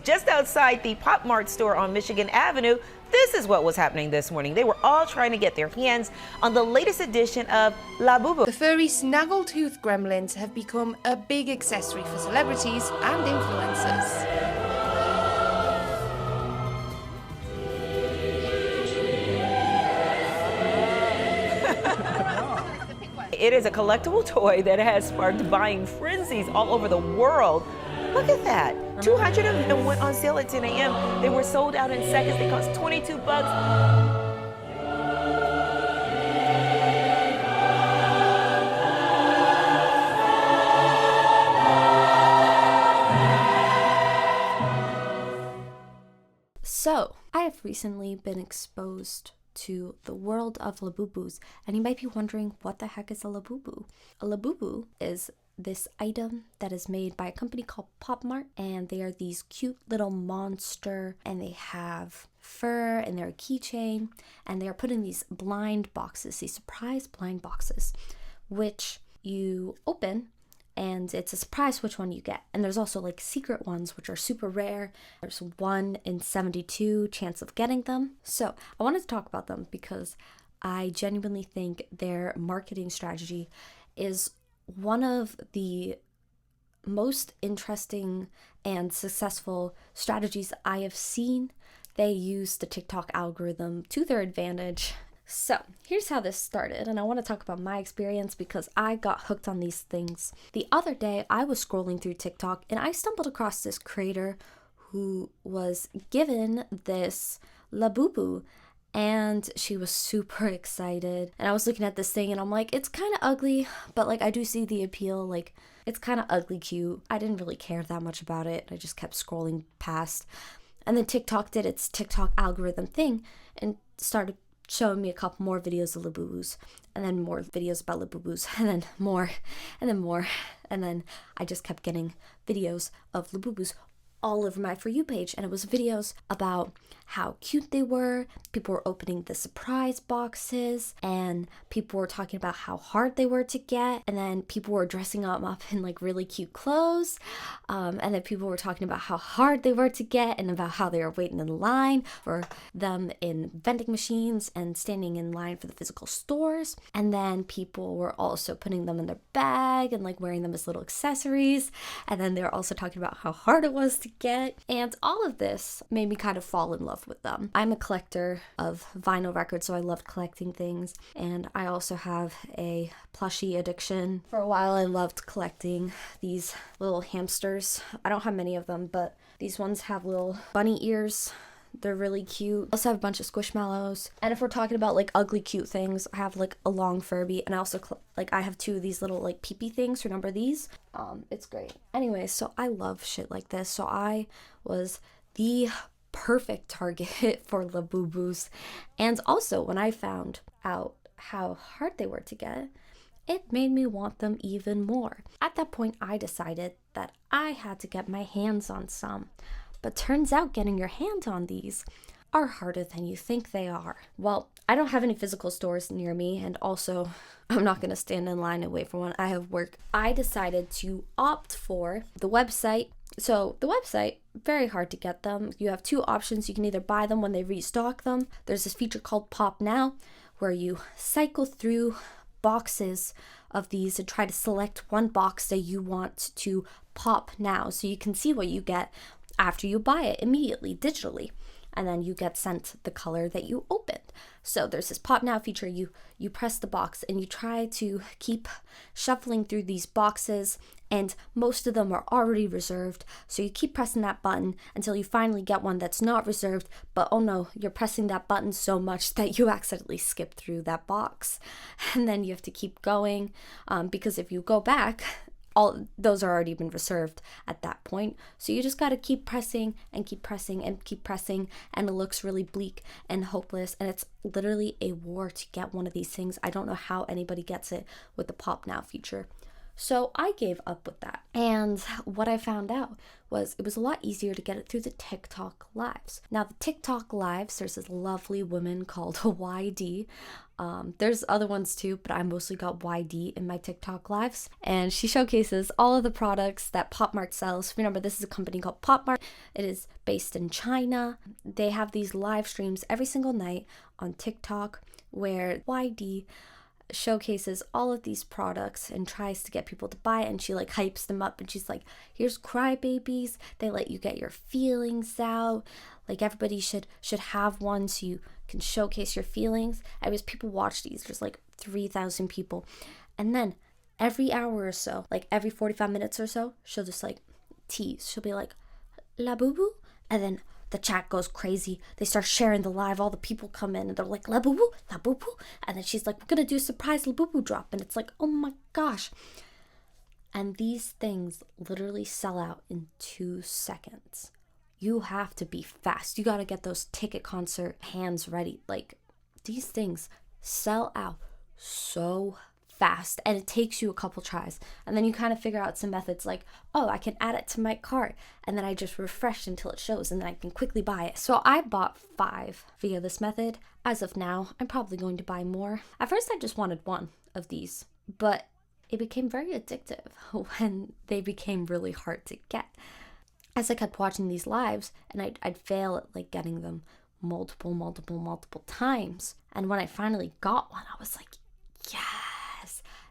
just outside the Pop Mart store on Michigan Avenue, this is what was happening this morning. They were all trying to get their hands on the latest edition of Labubu. The furry snaggletooth gremlins have become a big accessory for celebrities and influencers. It is a collectible toy that has sparked buying frenzies all over the world. Look at that. 200 of them went on sale at 10 a.m. They were sold out in seconds. They cost 22 bucks. So, I have recently been exposed to the world of Labubus, and you might be wondering, what the heck is a Labubu? A Labubu is this item that is made by a company called Pop Mart, and they are these cute little monster, and they have fur, and they're a keychain, and they are put in these blind boxes, these surprise blind boxes, which you open, and it's a surprise which one you get. And there's also like secret ones which are super rare. There's 1 in 72 chance of getting them. So I wanted to talk about them because I genuinely think their marketing strategy is one of the most interesting and successful strategies I have seen. They use the TikTok algorithm to their advantage. So here's how this started, and I want to talk about my experience because I got hooked on these things. The other day I was scrolling through TikTok and I stumbled across this creator who was given this Labubu, and she was super excited. And I was looking at this thing and I'm like, it's kind of ugly, but like I do see the appeal. Like, it's kind of ugly cute. I didn't really care that much about it. I just kept scrolling past. And then TikTok did its TikTok algorithm thing and started showing me a couple more videos of Labubus, and then more videos about Labubus, and then more, and then more, and then I just kept getting videos of Labubus all over my For You page, and it was videos about how cute they were. People were opening the surprise boxes, and people were talking about how hard they were to get, and then people were dressing them up in like really cute clothes, and then people were talking about how hard they were to get and about how they were waiting in line for them in vending machines and standing in line for the physical stores, and then people were also putting them in their bag and like wearing them as little accessories, and then they were also talking about how hard it was to get. And all of this made me kind of fall in love with them. I'm a collector of vinyl records, so I love collecting things, and I also have a plushie addiction. For a while I loved collecting these little hamsters. I don't have many of them, but these ones have little bunny ears. They're really cute. I also have a bunch of Squishmallows. And if we're talking about like ugly cute things, I have like a long Furby, and I also I have 2 of these little like pee-pee things. Remember these? It's great. Anyway, so I love shit like this. So I was the perfect target for Labubus. And also when I found out how hard they were to get, it made me want them even more. At that point, I decided that I had to get my hands on some. But turns out getting your hands on these are harder than you think they are. Well, I don't have any physical stores near me, and also I'm not going to stand in line and wait for one. I have work. I decided to opt for the website. So the website, very hard to get them. You have 2 options. You can either buy them when they restock them. There's this feature called Pop Now, where you cycle through boxes of these and try to select one box that you want to pop now, so you can see what you get after you buy it immediately digitally, and then you get sent the color that you opened. So there's this Pop Now feature. You press the box and you try to keep shuffling through these boxes, and most of them are already reserved, so you keep pressing that button until you finally get one that's not reserved, but oh no, you're pressing that button so much that you accidentally skip through that box, and then you have to keep going, because if you go back, all those are already been reserved at that point. So you just got to keep pressing and keep pressing and keep pressing, and it looks really bleak and hopeless, and it's literally a war to get one of these things. I don't know how anybody gets it with the Pop Now feature. So I gave up with that. And what I found out was it was a lot easier to get it through the TikTok lives. Now the TikTok lives, there's this lovely woman called YD. There's other ones too, but I mostly got YD in my TikTok lives. And she showcases all of the products that Pop Mart sells. Remember, this is a company called Pop Mart. It is based in China. They have these live streams every single night on TikTok where YD showcases all of these products and tries to get people to buy it, and she like hypes them up, and she's like, here's crybabies, they let you get your feelings out, like everybody should have one so you can showcase your feelings. I was people watch these, there's like 3,000 people, and then every hour or so, like every 45 minutes or so, she'll just like tease, she'll be like, Labubu, and then the chat goes crazy. They start sharing the live. All the people come in and they're like, Labubu, Labubu. And then she's like, we're going to do a surprise Labubu drop. And it's like, oh my gosh. And these things literally sell out in 2 seconds. You have to be fast. You got to get those ticket concert hands ready. Like, these things sell out so fast, and it takes you a couple tries, and then you kind of figure out some methods like, oh, I can add it to my cart, and then I just refresh until it shows, and then I can quickly buy it. So I bought 5 via this method. As of now, I'm probably going to buy more. At first I just wanted 1 of these, but it became very addictive when they became really hard to get. As I kept watching these lives, and I'd fail at like getting them multiple times, and when I finally got one, I was like, yeah.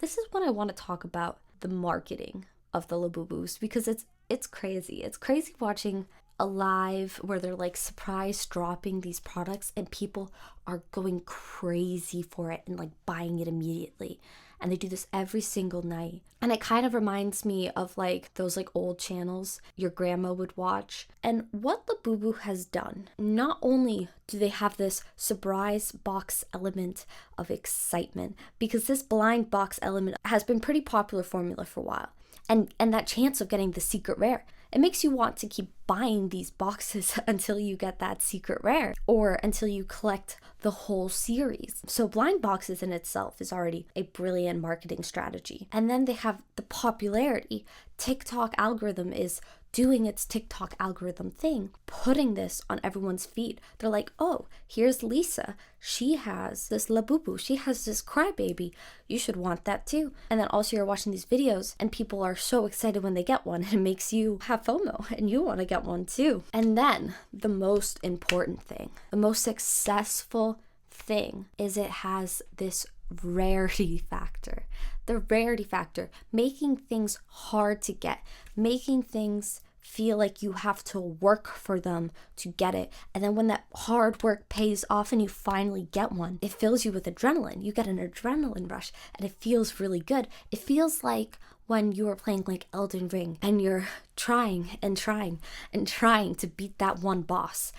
This is what I want to talk about, the marketing of the Labubus, because it's crazy. It's crazy watching a live where they're like surprise dropping these products and people are going crazy for it and like buying it immediately. And they do this every single night. And it kind of reminds me of like those like old channels your grandma would watch. And what Labubu has done, not only do they have this surprise box element of excitement, because this blind box element has been pretty popular formula for a while. And that chance of getting the secret rare, it makes you want to keep buying these boxes until you get that secret rare or until you collect the whole series. So blind boxes in itself is already a brilliant marketing strategy. And then they have the popularity. TikTok algorithm is doing its TikTok algorithm thing, putting this on everyone's feed. They're like, oh, here's Lisa. She has this Labubu. She has this crybaby. You should want that too. And then also you're watching these videos and people are so excited when they get one. It makes you have FOMO and you want to get one too. And then the most important thing, the most successful thing is it has this rarity factor. The rarity factor, making things hard to get, making things feel like you have to work for them to get it. And then when that hard work pays off and you finally get one, it fills you with adrenaline. You get an adrenaline rush and it feels really good. It feels like when you are playing like Elden Ring and you're trying to beat that one boss.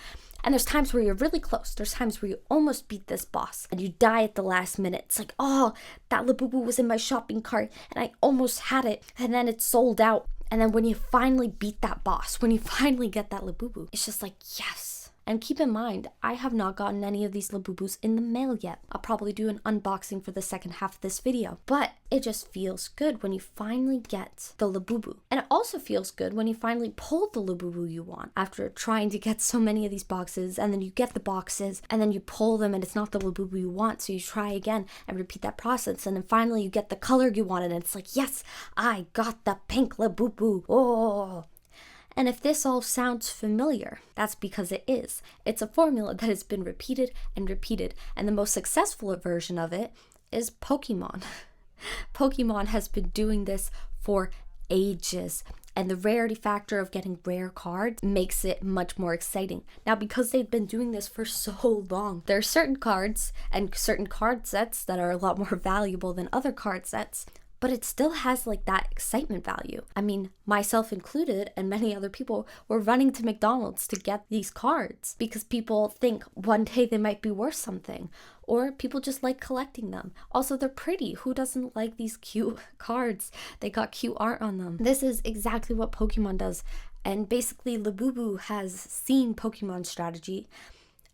And there's times where you're really close. There's times where you almost beat this boss and you die at the last minute. It's like, oh, that Labubu was in my shopping cart and I almost had it and then it's sold out. And then when you finally beat that boss, when you finally get that Labubu, it's just like, yes. And keep in mind, I have not gotten any of these Labubus in the mail yet. I'll probably do an unboxing for the second half of this video. But it just feels good when you finally get the Labubu. And it also feels good when you finally pull the Labubu you want after trying to get so many of these boxes, and then you get the boxes and then you pull them and it's not the Labubu you want, so you try again and repeat that process, and then finally you get the color you wanted and it's like, yes, I got the pink Labubu. Oh. And if this all sounds familiar, that's because it is. It's a formula that has been repeated and repeated, and the most successful version of it is Pokemon. Pokemon has been doing this for ages, and the rarity factor of getting rare cards makes it much more exciting. Now, because they've been doing this for so long, there are certain cards and certain card sets that are a lot more valuable than other card sets, but it still has like that excitement value. I mean, myself included and many other people were running to McDonald's to get these cards because people think one day they might be worth something, or people just like collecting them. Also, they're pretty. Who doesn't like these cute cards? They got cute art on them. This is exactly what Pokemon does. And basically Labubu has seen Pokemon strategy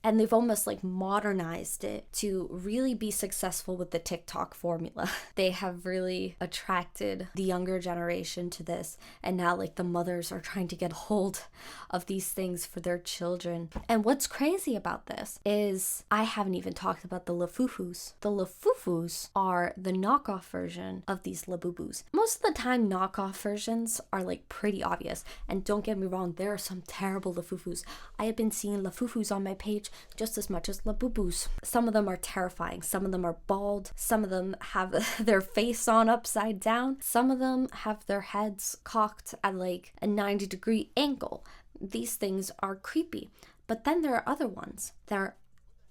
And they've almost like modernized it to really be successful with the TikTok formula. They have really attracted the younger generation to this. And now like the mothers are trying to get hold of these things for their children. And what's crazy about this is I haven't even talked about the Lafufus. The Lafufus are the knockoff version of these Labubus. Most of the time knockoff versions are like pretty obvious. And don't get me wrong, there are some terrible Lafufus. I have been seeing Lafufus on my page just as much as Labubus. Some of them are terrifying. Some of them are bald. Some of them have their face on upside down. Some of them have their heads cocked at like a 90-degree angle. These things are creepy. But then there are other ones that are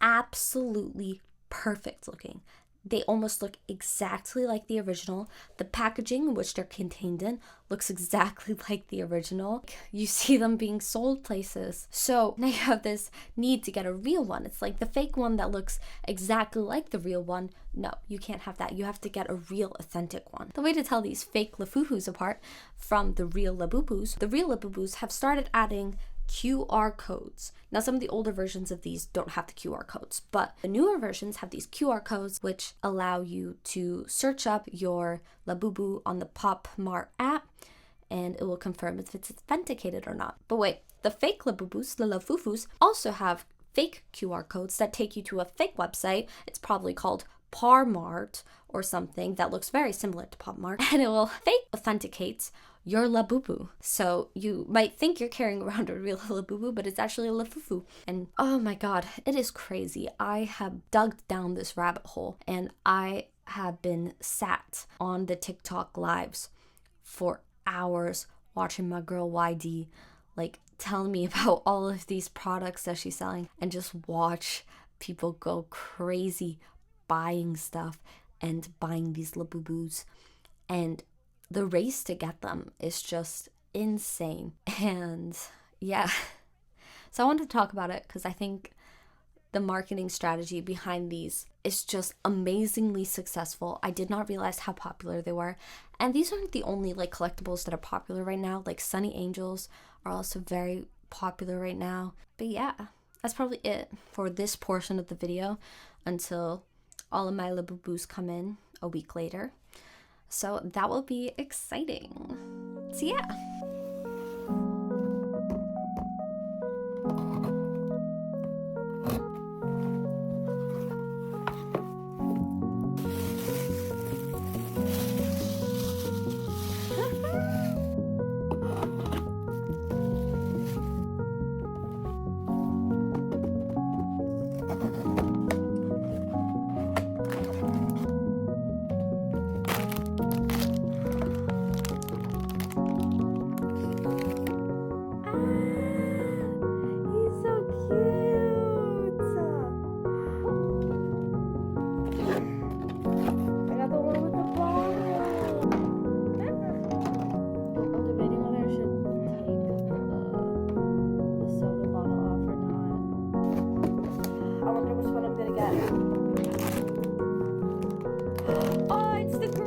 absolutely perfect looking. They almost look exactly like the original. The packaging in which they're contained in looks exactly like the original. You see them being sold places. So now you have this need to get a real one. It's like the fake one that looks exactly like the real one. No, you can't have that. You have to get a real authentic one. The way to tell these fake Lafuhus apart from the real Labubus have started adding QR codes. Now, some of the older versions of these don't have the QR codes, but the newer versions have these QR codes which allow you to search up your Labubu on the Pop Mart app and it will confirm if it's authenticated or not. But wait, the fake Labubus, the Lafufus, also have fake QR codes that take you to a fake website. It's probably called Parmart or something that looks very similar to Popmart, and it will fake authenticate your Labubu. So you might think you're carrying around a real Labubu, but it's actually a Lafufu. And oh my god, it is crazy. I have dug down this rabbit hole and I have been sat on the TikTok lives for hours watching my girl YD like tell me about all of these products that she's selling and just watch people go crazy buying stuff and buying these Labubus. And the race to get them is just insane. And yeah, so I wanted to talk about it because I think the marketing strategy behind these is just amazingly successful. I did not realize how popular they were. And these aren't the only like collectibles that are popular right now. Like Sunny Angels are also very popular right now. But yeah, that's probably it for this portion of the video until all of my Labubus come in a week later. So that will be exciting. So yeah. Oh, it's the